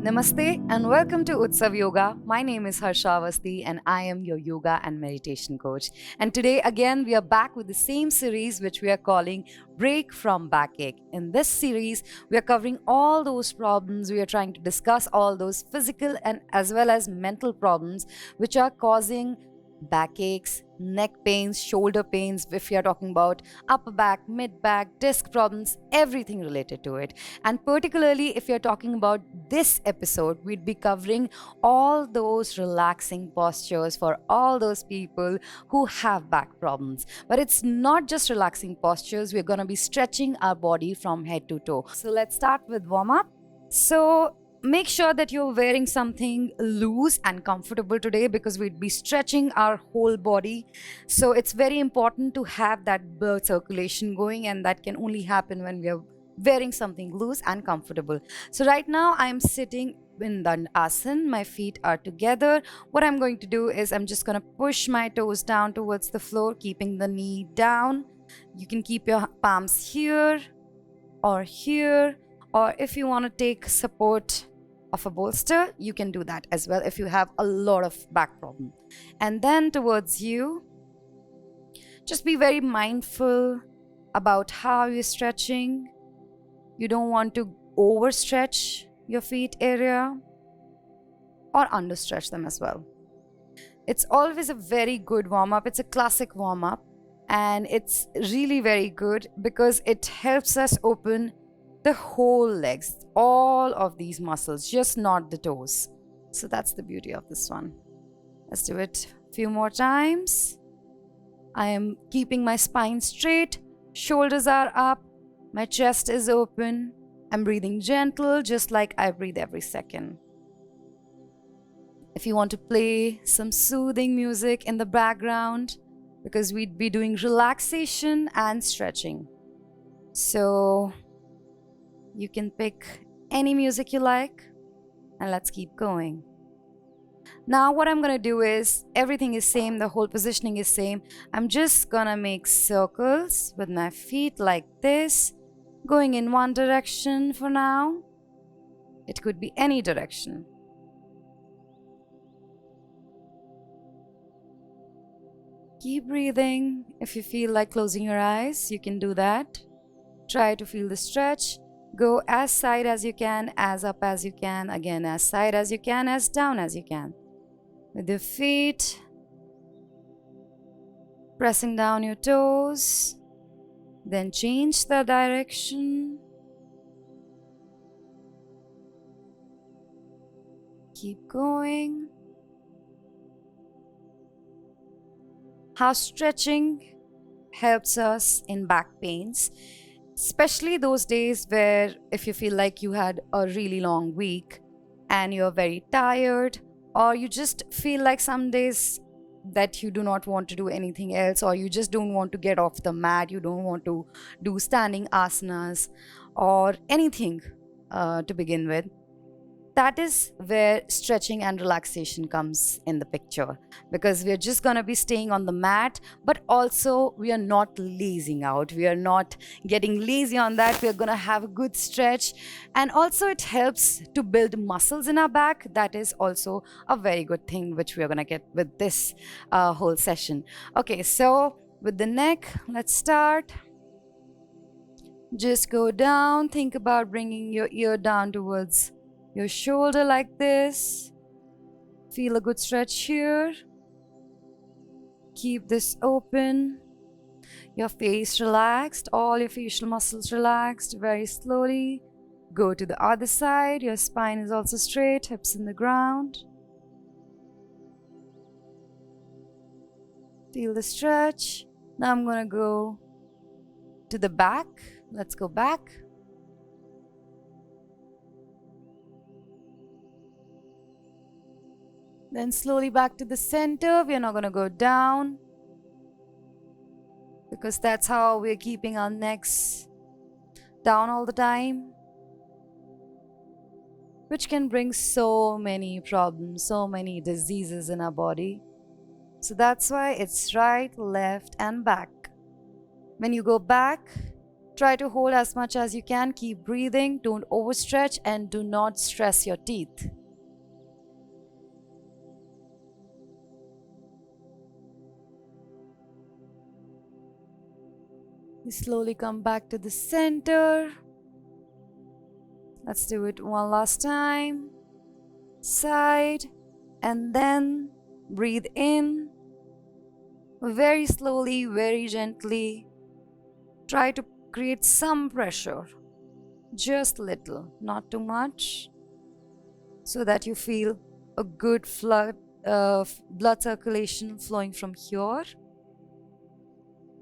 Namaste and welcome to Utsav Yoga. My name is Harsha Avasti and I am your yoga and meditation coach. And today again we are back with the same series which we are calling Break from Backache. In this series we are covering all those problems, we are trying to discuss all those physical and as well as mental problems which are causing backaches, neck pains, shoulder pains, if you are talking about upper back, mid back, disc problems, everything related to it. And particularly if you're talking about this episode, we'd be covering all those relaxing postures for all those people who have back problems. But it's not just relaxing postures, we're going to be stretching our body from head to toe. So let's start with warm up. So make sure that you're wearing something loose and comfortable today because we'd be stretching our whole body. So it's very important to have that blood circulation going, and that can only happen when we are wearing something loose and comfortable. So right now I'm sitting in the asana. My feet are together. What I'm going to do is I'm just going to push my toes down towards the floor, keeping the knee down. You can keep your palms here or here, or if you want to take support of a bolster, you can do that as well if you have a lot of back problem. And then towards you, just be very mindful about how you're stretching. You don't want to overstretch your feet area or understretch them as well. It's always a very good warm-up. It's a classic warm-up, and it's really very good because it helps us open the whole legs, all of these muscles, just not the toes. So that's the beauty of this one. Let's do it a few more times. I am keeping my spine straight, shoulders are up, my chest is open. I'm breathing gentle, just like I breathe every second. If you want to play some soothing music in the background, because we'd be doing relaxation and stretching. So you can pick any music you like, and let's keep going. Now what I'm gonna do is, everything is same, the whole positioning is same. I'm just gonna make circles with my feet like this, going in one direction for now. It could be any direction. Keep breathing. If you feel like closing your eyes, you can do that. Try to feel the stretch. Go as side as you can, as up as you can, again as side as you can, as down as you can. With your feet, pressing down your toes, then change the direction. Keep going. How stretching helps us in back pains. Especially those days where if you feel like you had a really long week and you're very tired, or you just feel like some days that you do not want to do anything else, or you just don't want to get off the mat, you don't want to do standing asanas or anything to begin with. That is where stretching and relaxation comes in the picture, because we're just going to be staying on the mat, but also we are not lazing out. We are not getting lazy on that. We are going to have a good stretch, and also it helps to build muscles in our back. That is also a very good thing which we are going to get with this whole session. Okay, so with the neck, let's start. Just go down. Think about bringing your ear down towards your shoulder like this. Feel a good stretch here. Keep this open. Your face relaxed, all your facial muscles relaxed. Very slowly go to the other side. Your spine is also straight, hips in the ground. Feel the stretch. Now I'm gonna go to the back. Let's go back. Then slowly back to the center. We are not going to go down, because that's how we're keeping our necks down all the time, which can bring so many problems, so many diseases in our body. So that's why it's right, left, and back. When you go back, Try to hold as much as you can. Keep breathing. Don't overstretch and do not stress your teeth. You slowly come back to the center. Let's do it one last time. Side, and then breathe in. Very slowly, very gently. Try to create some pressure. Just little, not too much. So that you feel a good flood of blood circulation flowing from here.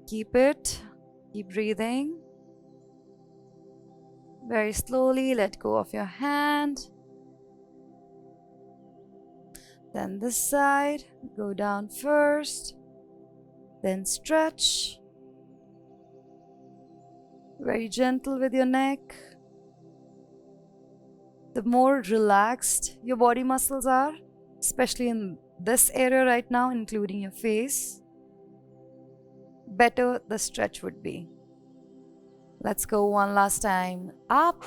Keep it. Keep breathing. Very slowly, let go of your hand. Then this side, go down first. Then stretch. Very gentle with your neck. The more relaxed your body muscles are, especially in this area right now, including your face, better the stretch would be. Let's go one last time. Up.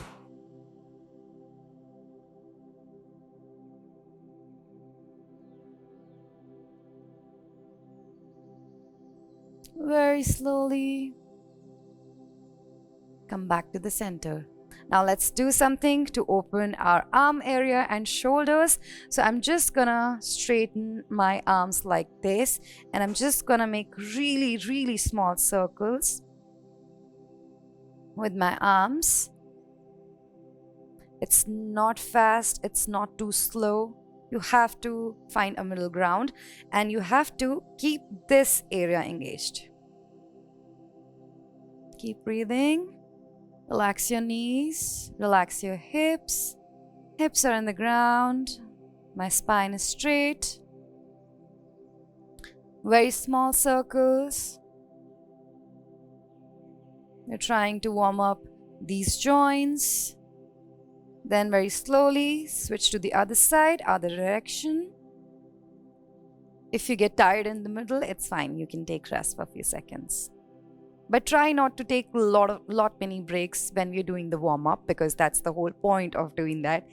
Very slowly. Come back to the center. Now let's do something to open our arm area and shoulders. So I'm just gonna straighten my arms like this, and I'm just gonna make really, really small circles with my arms. It's not fast, it's not too slow. You have to find a middle ground, and you have to keep this area engaged. Keep breathing. Relax your knees, relax your hips. Hips are on the ground. My spine is straight. Very small circles. You're trying to warm up these joints. Then very slowly switch to the other side, other direction. If you get tired in the middle, it's fine. You can take rest for a few seconds. But try not to take many breaks when we're doing the warm-up, because that's the whole point of doing that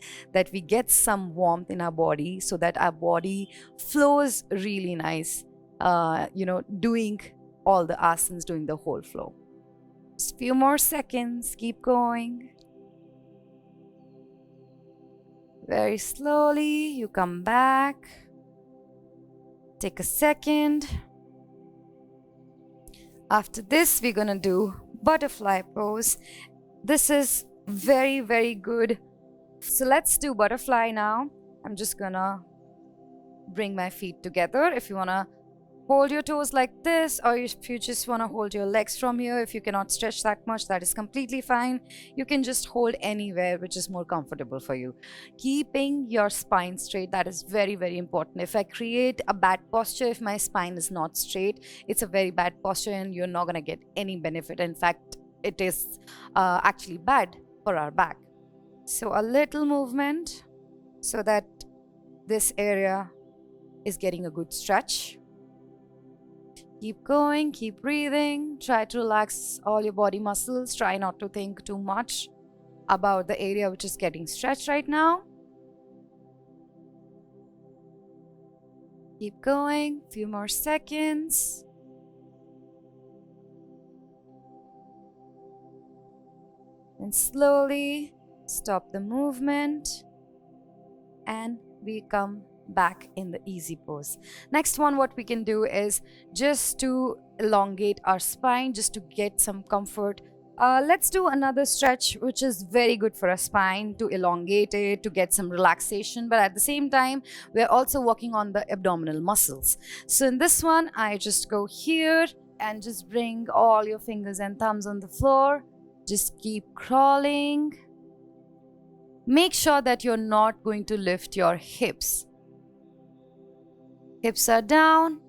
we get some warmth in our body so that our body flows really nice, doing all the asanas, doing the whole flow. Just a few more seconds, keep going. Very slowly, you come back. Take a second. After this, we're gonna do butterfly pose. This is very, very good. So let's do butterfly now. I'm just gonna bring my feet together. If you wanna hold your toes like this, or if you just wanna hold your legs from here, if you cannot stretch that much, that is completely fine. You can just hold anywhere which is more comfortable for you. Keeping your spine straight, that is very, very important. If I create a bad posture, if my spine is not straight, it's a very bad posture and you're not gonna get any benefit. In fact, it is actually bad for our back. So a little movement so that this area is getting a good stretch. Keep going, keep breathing. Try to relax all your body muscles. Try not to think too much about the area which is getting stretched right now. Keep going, few more seconds. And slowly stop the movement, and we come back in the easy pose. Next one, what we can do is just to elongate our spine, just to get some comfort. Let's do another stretch which is very good for our spine, to elongate it, to get some relaxation, but at the same time we're also working on the abdominal muscles. So in this one, I just go here and just bring all your fingers and thumbs on the floor. Just keep crawling. Make sure that you're not going to lift your hips. Hips are down,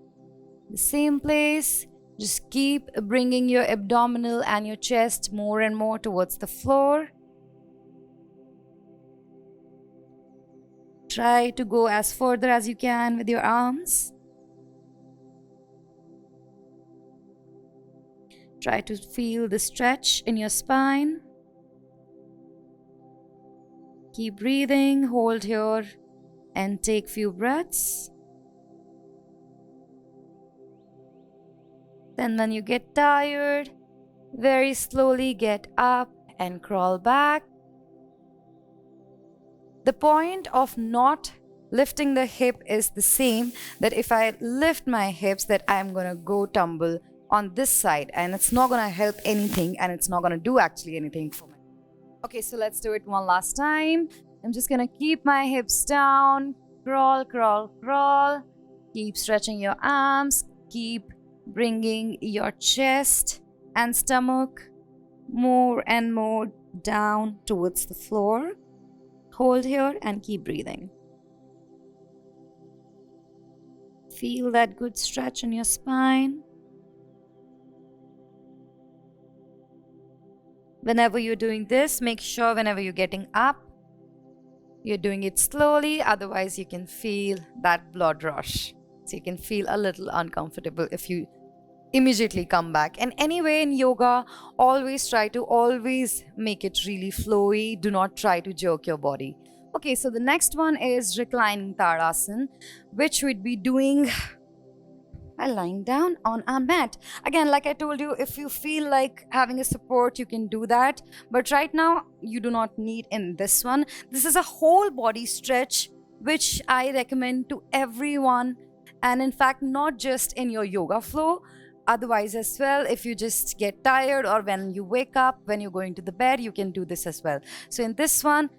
the same place. Just keep bringing your abdominal and your chest more and more towards the floor. Try to go as further as you can with your arms. Try to feel the stretch in your spine. Keep breathing, hold here and take few breaths. Then when you get tired, very slowly get up and crawl back. The point of not lifting the hip is the same, that if I lift my hips, that I'm going to go tumble on this side and it's not going to help anything and it's not going to do actually anything for me. Okay, so let's do it one last time. I'm just going to keep my hips down, crawl, crawl, crawl. Keep stretching your arms, keep bringing your chest and stomach more and more down towards the floor. Hold here and keep breathing. Feel that good stretch in your spine. Whenever you're doing this, make sure whenever you're getting up, you're doing it slowly, otherwise you can feel that blood rush. So you can feel a little uncomfortable if you immediately come back. And anyway, in yoga, always try to make it really flowy. Do not try to jerk your body. Okay, so the next one is reclining Tadasana, which we'd be doing while lying down on our mat. Again, like I told you, if you feel like having a support, you can do that. But right now, you do not need in this one. This is a whole body stretch, which I recommend to everyone. And in fact, not just in your yoga flow, otherwise as well. If you just get tired or when you wake up, when you're going to the bed, you can do this as well. So in this one,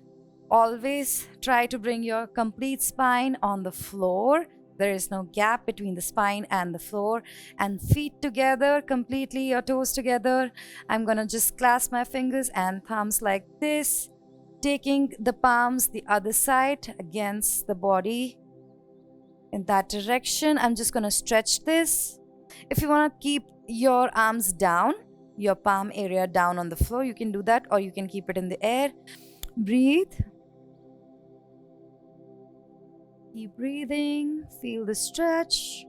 always try to bring your complete spine on the floor. There is no gap between the spine and the floor, and feet together completely, your toes together. I'm gonna just clasp my fingers and thumbs like this, taking the palms the other side against the body in that direction. I'm just gonna stretch this. If you want to keep your arms down, your palm area down on the floor, you can do that, or you can keep it in the air. Breathe. Keep breathing. Feel the stretch.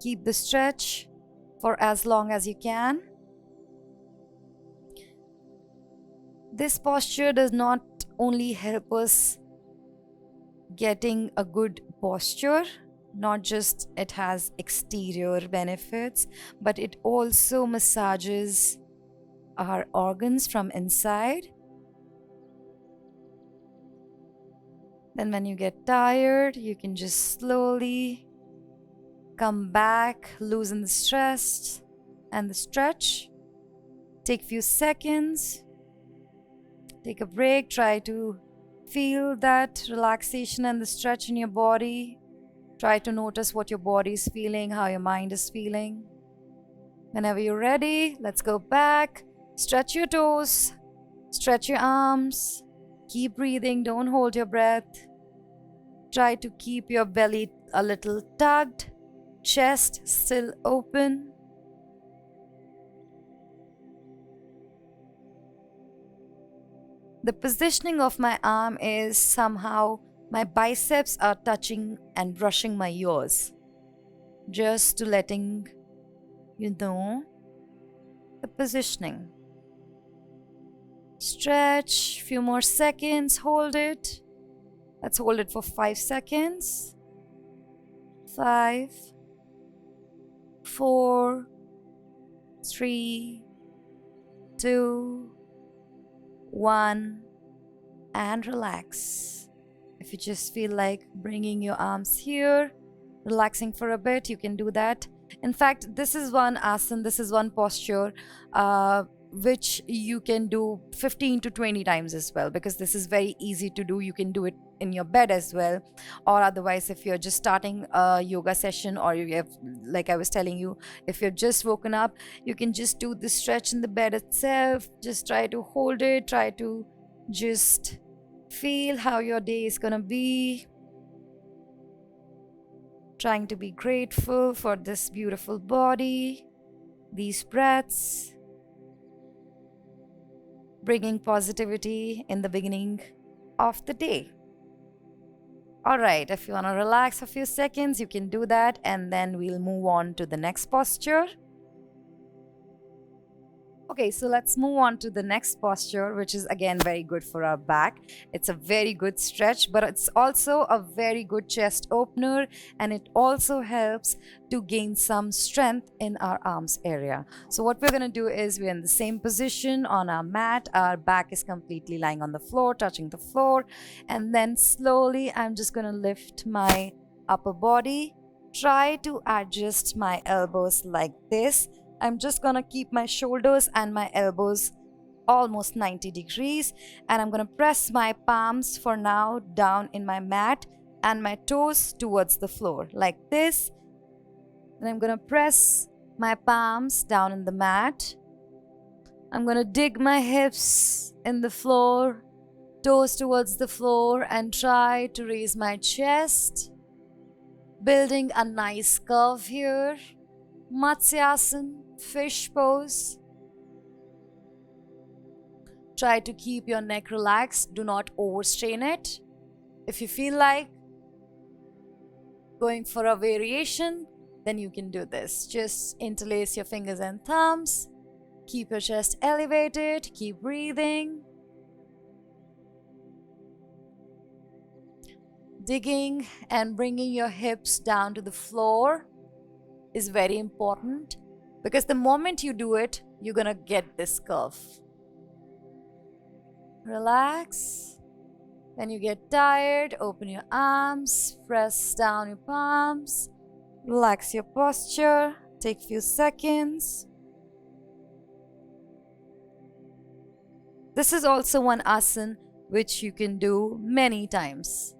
Keep the stretch for as long as you can. This posture does not only help us getting a good posture, not just it has exterior benefits, but it also massages our organs from inside. Then when you get tired, you can just slowly come back, loosen the stress and the stretch. Take a few seconds, take a break, try to feel that relaxation and the stretch in your body. Try to notice what your body is feeling, how your mind is feeling. Whenever you're ready, let's go back. Stretch your toes, stretch your arms. Keep breathing, don't hold your breath. Try to keep your belly a little tugged, chest still open. The positioning of my arm is somehow my biceps are touching and brushing my ears. Just to letting you know the positioning. Stretch, few more seconds, hold it. Let's hold it for 5 seconds. 5, 4, 3, 2, 1, and relax. If you just feel like bringing your arms here, relaxing for a bit, you can do that. In fact, this is one asana, this is one posture which you can do 15 to 20 times as well, because this is very easy to do. You can do it in your bed as well, or otherwise if you're just starting a yoga session, or you have, like I was telling you, if you're just woken up, you can just do the stretch in the bed itself. Just try to hold it, try to just feel how your day is gonna be. Trying to be grateful for this beautiful body, these breaths, bringing positivity in the beginning of the day. Alright, if you want to relax for a few seconds, you can do that, and then we'll move on to the next posture. Okay, so let's move on to the next posture, which is again very good for our back. It's a very good stretch, but it's also a very good chest opener, and it also helps to gain some strength in our arms area. So, what we're going to do is we're in the same position on our mat, our back is completely lying on the floor, touching the floor, and then slowly I'm just going to lift my upper body, try to adjust my elbows like this. I'm just gonna keep my shoulders and my elbows almost 90 degrees, and I'm gonna press my palms for now down in my mat and my toes towards the floor like this. And I'm gonna press my palms down in the mat. I'm gonna dig my hips in the floor, toes towards the floor, and try to raise my chest, building a nice curve here. Matsyasana, fish pose. Try to keep your neck relaxed. Do not overstrain it. If you feel like going for a variation, then you can do this. Just interlace your fingers and thumbs. Keep your chest elevated. Keep breathing. Digging and bringing your hips down to the floor is very important, because the moment you do it, you're gonna get this curve. Relax. When you get tired, open your arms, press down your palms, relax your posture, take a few seconds. This is also one asana which you can do many times.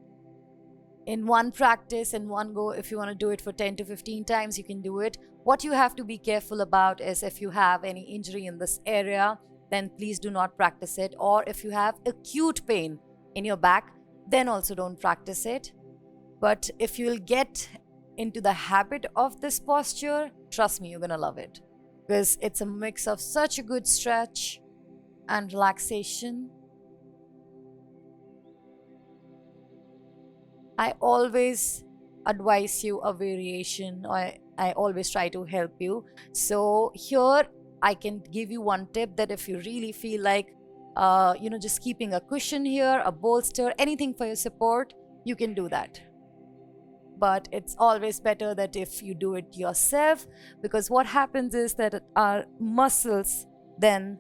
In one practice, in one go. If you want to do it for 10 to 15 times, you can do it. What you have to be careful about is if you have any injury in this area, then please do not practice it. Or if you have acute pain in your back, then also don't practice it. But if you'll get into the habit of this posture, trust me, you're gonna love it, because it's a mix of such a good stretch and relaxation. I always advise you a variation, or I always try to help you. So here I can give you one tip, that if you really feel like just keeping a cushion here, a bolster, anything for your support, you can do that. But it's always better that if you do it yourself, because what happens is that our muscles then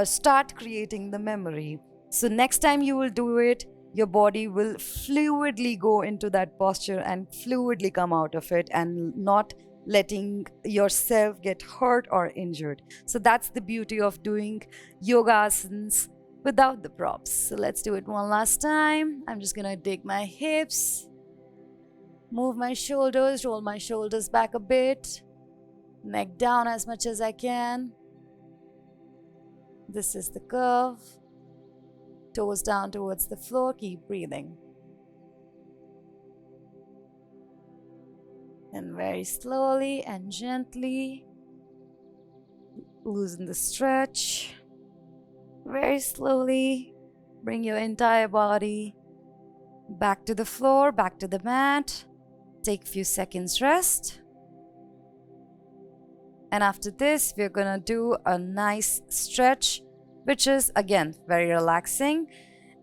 start creating the memory. So next time you will do it, your body will fluidly go into that posture and fluidly come out of it, and not letting yourself get hurt or injured. So that's the beauty of doing yoga asanas without the props. So let's do it one last time. I'm just gonna dig my hips, move my shoulders, roll my shoulders back a bit, neck down as much as I can. This is the curve. Toes down towards the floor, keep breathing. And very slowly and gently loosen the stretch. Very slowly bring your entire body back to the floor, back to the mat. Take a few seconds rest. And after this, we're gonna do a nice stretch, which is again very relaxing,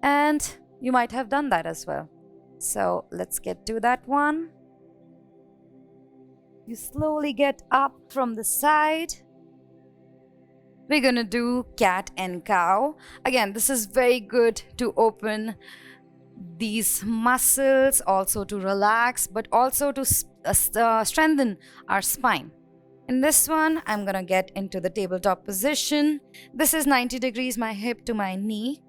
and you might have done that as well. So let's get to that one. You slowly get up from the side. We're gonna do cat and cow. Again, this is very good to open these muscles, also to relax, but also to strengthen our spine. In this one, I'm gonna get into the tabletop position. This is 90 degrees, my hip to my knee.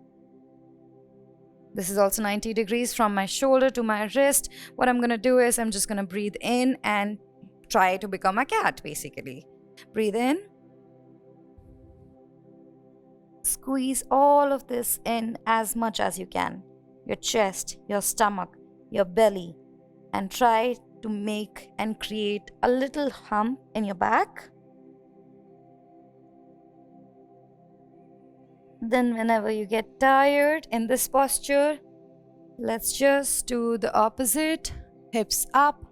This is also 90 degrees from my shoulder to my wrist. What I'm gonna do is I'm just gonna breathe in and try to become a cat, basically. Breathe in. Squeeze all of this in as much as you can. Your chest, your stomach, your belly, and try to make and create a little hump in your back. Then whenever you get tired in this posture, let's just do the opposite. Hips up,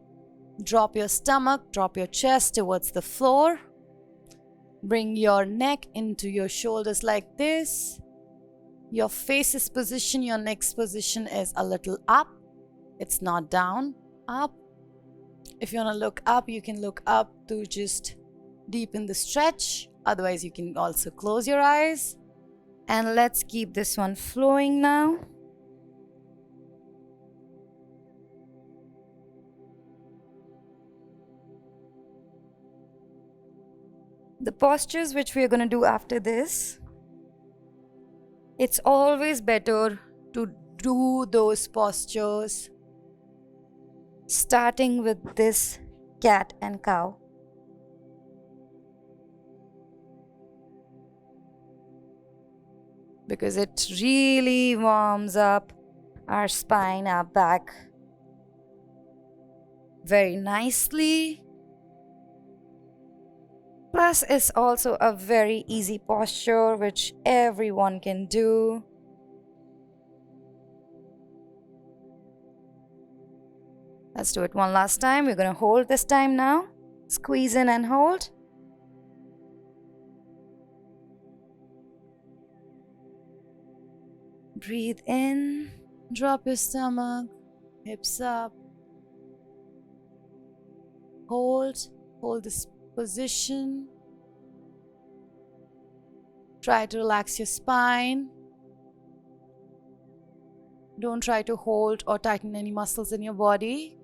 drop your stomach, drop your chest towards the floor. Bring your neck into your shoulders like this. Your face is positioned, your neck's position is a little up. It's not down, up. If you want to look up, you can look up to just deepen the stretch. Otherwise, you can also close your eyes. And let's keep this one flowing now. The postures which we are going to do after this, it's always better To do those postures, starting with this cat and cow. Because it really warms up our spine, our back very nicely. Plus, it's also a very easy posture which everyone can do. Let's do it one last time. We're going to hold this time now. Squeeze in and hold. Breathe in. drop your stomach, hips up. Hold this position. Try to relax your spine. Don't try to hold or tighten any muscles in your body.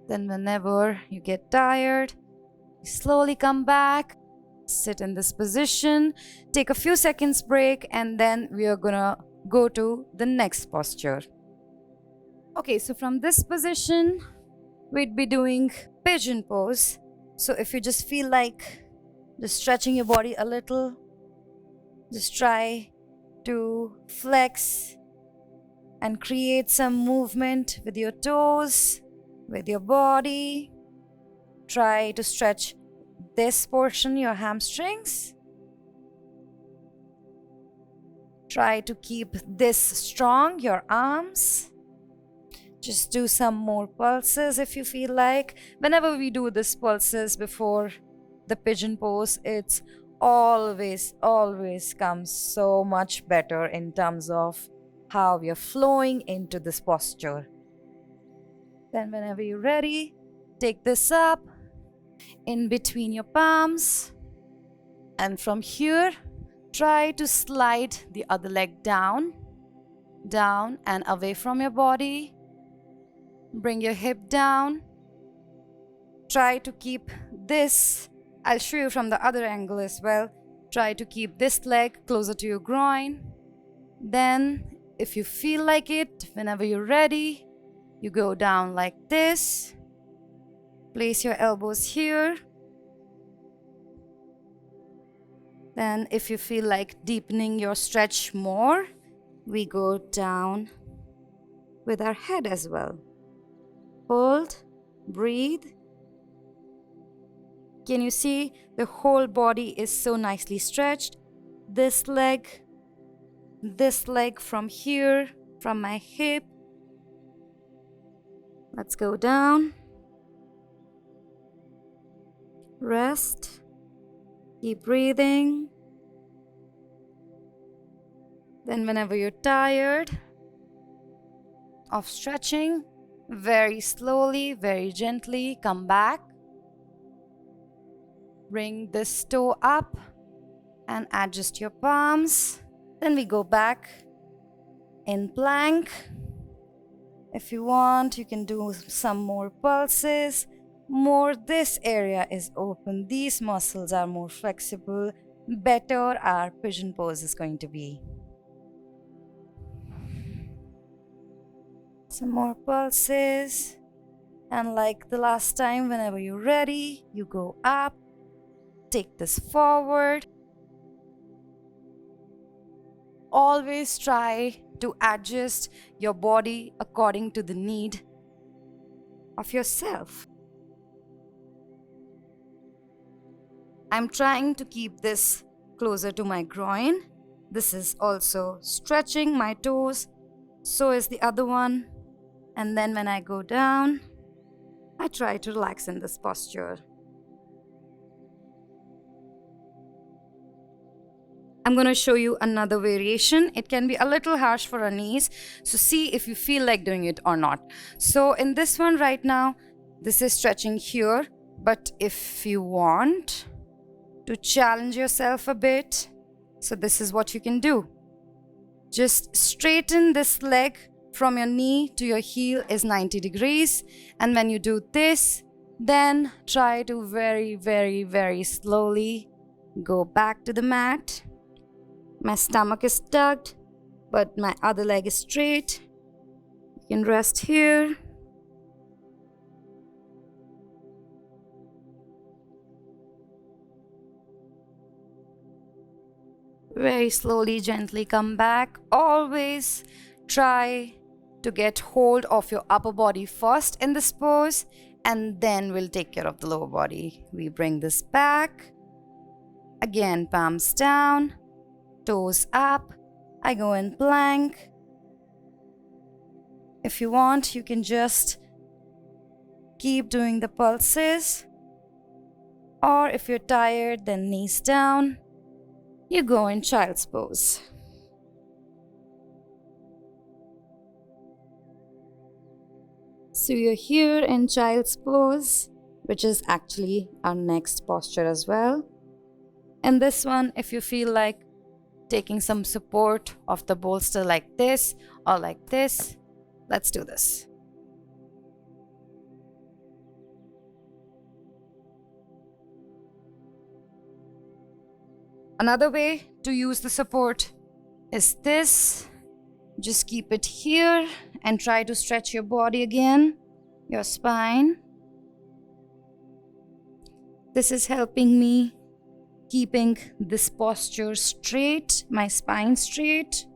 Then whenever you get tired, you slowly come back, sit in this position, take a few seconds break, and then we are gonna go to the next posture. Okay, so from this position, we'd be doing pigeon pose. So if you just feel like just stretching your body a little, just try to flex and create some movement with your toes, with your body. Try to stretch this portion, your hamstrings. Try to keep this strong, your arms. Just do some more pulses if you feel like. Whenever we do this pulses before the pigeon pose, it's always comes so much better in terms of how we are flowing into this posture. Then whenever you're ready, take this up in between your palms, and from here try to slide the other leg down and away from your body. Bring your hip down. Try to keep this, I'll show you from the other angle as well. Try to keep this leg closer to your groin. Then if you feel like it, whenever you're ready, you go down like this. Place your elbows here. Then if you feel like deepening your stretch more, we go down with our head as well. Hold, breathe. Can you see the whole body is so nicely stretched? This leg from here, from my hip. Let's go down. Rest. Keep breathing. Then whenever you're tired of stretching, very slowly, very gently come back. Bring this toe up and adjust your palms. Then we go back in plank. If you want, you can do some more pulses. More this area is open. These muscles are more flexible. Better our pigeon pose is going to be. Some more pulses. And like the last time, whenever you're ready, you go up. Take this forward. Always try to adjust your body according to the need of yourself. I'm trying to keep this closer to my groin. This is also stretching my toes. So is the other one. And then when I go down, I try to relax in this posture. I'm going to show you another variation. It can be a little harsh for our knees, so see if you feel like doing it or not. So in this one right now, this is stretching here, but if you want to challenge yourself a bit, so this is what you can do. Just straighten this leg from your knee to your heel is 90 degrees. And when you do this, then try to very, very, very slowly go back to the mat. My stomach is tucked, but my other leg is straight. You can rest here. Very slowly, gently come back. Always try to get hold of your upper body first in this pose, and then we'll take care of the lower body. We bring this back. Again, palms down, toes up. I go in plank. If you want, you can just keep doing the pulses. Or if you're tired, then knees down. You go in child's pose. So you're here in child's pose, which is actually our next posture as well. And this one, if you feel like taking some support of the bolster like this or like this, let's do this. Another way to use the support is this. Just keep it here and try to stretch your body again, your spine. This is helping me keeping this posture straight, my spine straight.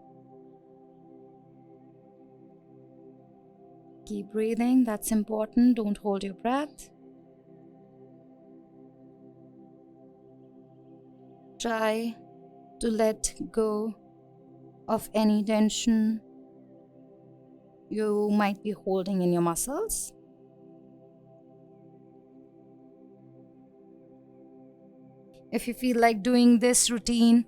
Keep breathing, that's important. Don't hold your breath. Try to let go of any tension you might be holding in your muscles. If you feel like doing this routine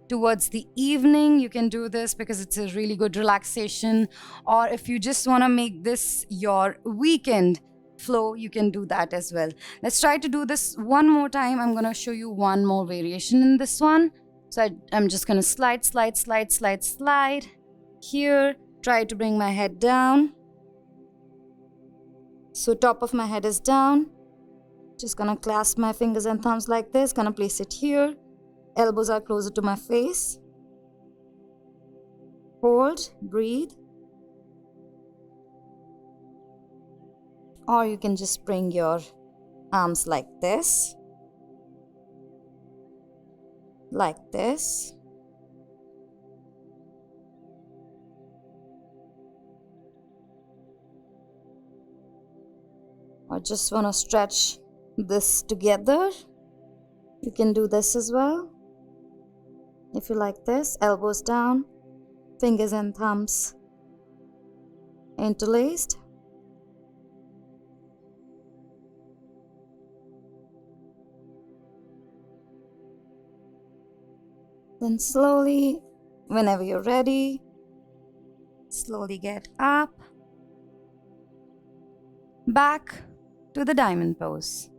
towards the evening, you can do this because it's a really good relaxation. Or if you just want to make this your weekend flow, you can do that as well. Let's try to do this one more time. I'm going to show you one more variation in this one. So I'm just going to slide here. Try to bring my head down. So top of my head is down. Just gonna clasp my fingers and thumbs like this. Gonna place it here. Elbows are closer to my face. Hold, breathe. Or you can just bring your arms like this. Like this. Or just want to stretch this together. You can do this as well. If you like this, elbows down, fingers and thumbs interlaced. Then slowly, whenever you're ready, slowly get up, back to the diamond pose.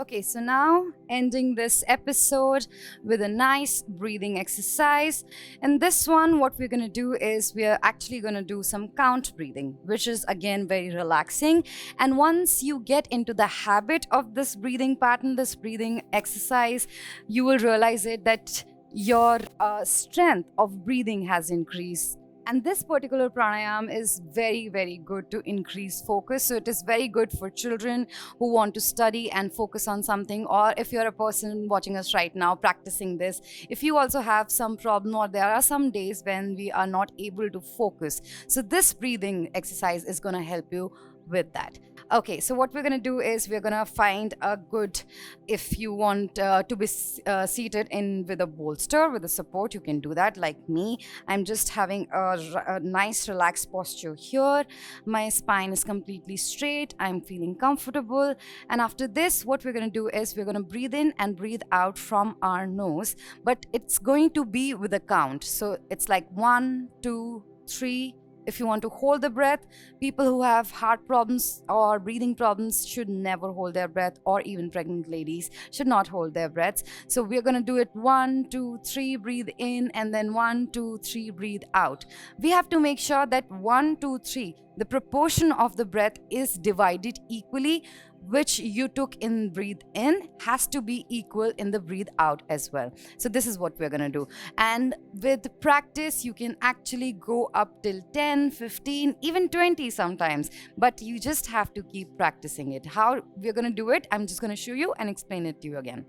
Okay, so now ending this episode with a nice breathing exercise. And this one, what we're going to do is we're actually going to do some count breathing, which is again very relaxing. And once you get into the habit of this breathing pattern, this breathing exercise, you will realize it that your strength of breathing has increased. And this particular pranayam is very, very good to increase focus. So it is very good for children who want to study and focus on something. Or if you're a person watching us right now practicing this, if you also have some problem or there are some days when we are not able to focus. So this breathing exercise is going to help you with that. Okay, so what we're going to do is we're going to find a good, if you want to be seated in with a bolster, with a support, you can do that. Like me, I'm just having a nice relaxed posture here. My spine is completely straight. I'm feeling comfortable. And after this, what we're going to do is we're going to breathe in and breathe out from our nose, but it's going to be with a count. So it's like 1, 2, 3. If you want to hold the breath, people who have heart problems or breathing problems should never hold their breath, or even pregnant ladies should not hold their breaths. So we're going to do it 1, 2, 3, breathe in, and then 1, 2, 3, breathe out. We have to make sure that 1, 2, 3, the proportion of the breath is divided equally, which you took in breathe in has to be equal in the breathe out as well. So this is what we're going to do. And with practice, you can actually go up till 10, 15, even 20 sometimes, but you just have to keep practicing it. How we're going to do it, I'm just going to show you and explain it to you again.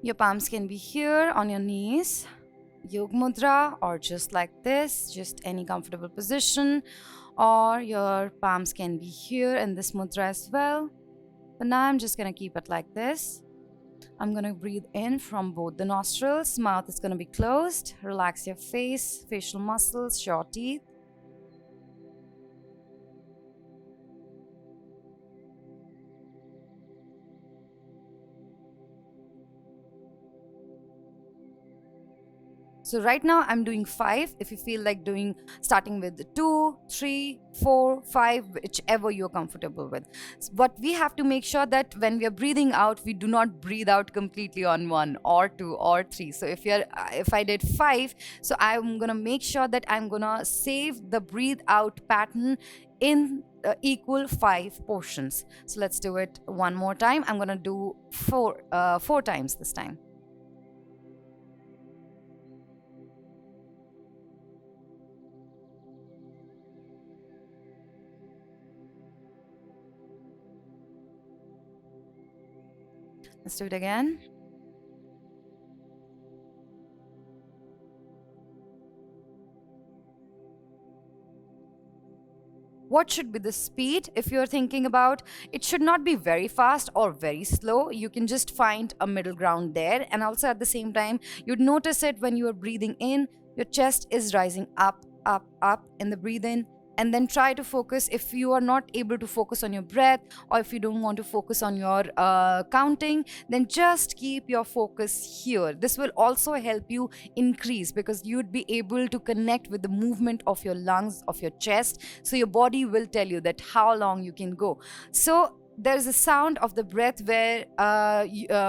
Your palms can be here on your knees, Yog Mudra, or just like this, just any comfortable position, or your palms can be here in this mudra as well. But now I'm just going to keep it like this. I'm going to breathe in from both the nostrils. Mouth is going to be closed. Relax your face, facial muscles, jaw, teeth. So right now I'm doing 5. If you feel like doing, starting with 2, 3, 4, 5, whichever you're comfortable with. But we have to make sure that when we are breathing out, we do not breathe out completely on 1 or 2 or 3. So if I did 5, so I'm gonna make sure that I'm gonna save the breathe out pattern in equal 5 portions. So let's do it one more time. I'm gonna do 4 times this time. Let's do it again. What should be the speed? If you're thinking about, it should not be very fast or very slow. You can just find a middle ground there. And also at the same time, you'd notice it when you are breathing in, your chest is rising up, up, up in the breathe in. And then try to focus. If you are not able to focus on your breath, or if you don't want to focus on your counting, then just keep your focus here. This will also help you increase, because you'd be able to connect with the movement of your lungs, of your chest. So your body will tell you that how long you can go. So there's a sound of the breath where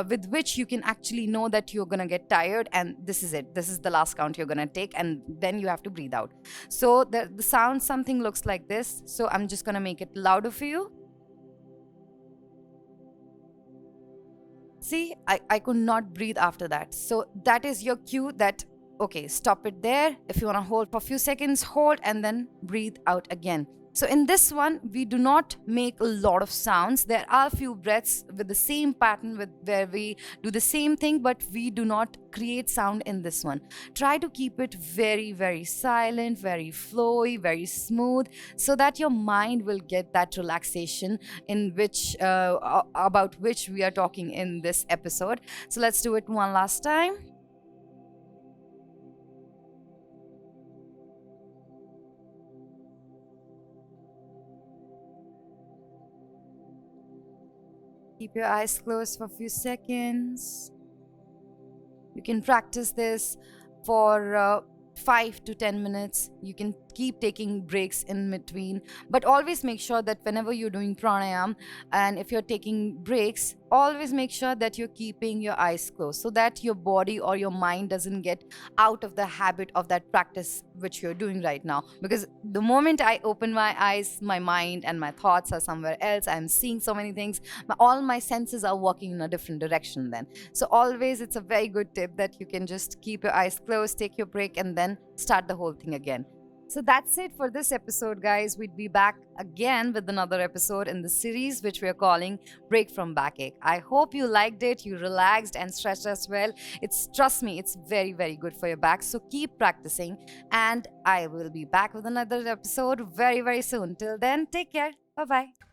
with which you can actually know that you're gonna get tired, and this is it. This is the last count you're gonna take, and then you have to breathe out. So the sound something looks like this. So I'm just gonna make it louder for you. See, I could not breathe after that. So that is your cue that, okay, stop it there. If you want to hold for a few seconds, hold and then breathe out again. So in this one, we do not make a lot of sounds. There are a few breaths with the same pattern where we do the same thing, but we do not create sound in this one. Try to keep it very, very silent, very flowy, very smooth, so that your mind will get that relaxation in which about which we are talking in this episode. So let's do it one last time. Keep your eyes closed for a few seconds. You can practice this for 5 to 10 minutes. You can keep taking breaks in between, but always make sure that whenever you're doing pranayam and if you're taking breaks, always make sure that you're keeping your eyes closed, so that your body or your mind doesn't get out of the habit of that practice which you're doing right now. Because the moment I open my eyes, my mind and my thoughts are somewhere else. I'm seeing so many things. All my senses are working in a different direction then. So always, it's a very good tip that you can just keep your eyes closed, take your break, and then start the whole thing again. So that's it for this episode, guys. We'd be back again with another episode in the series which we are calling Break from Backache. I hope you liked it, you relaxed and stretched as well. Trust me, it's very, very good for your back. So keep practicing, and I will be back with another episode very, very soon. Till then, take care. Bye bye.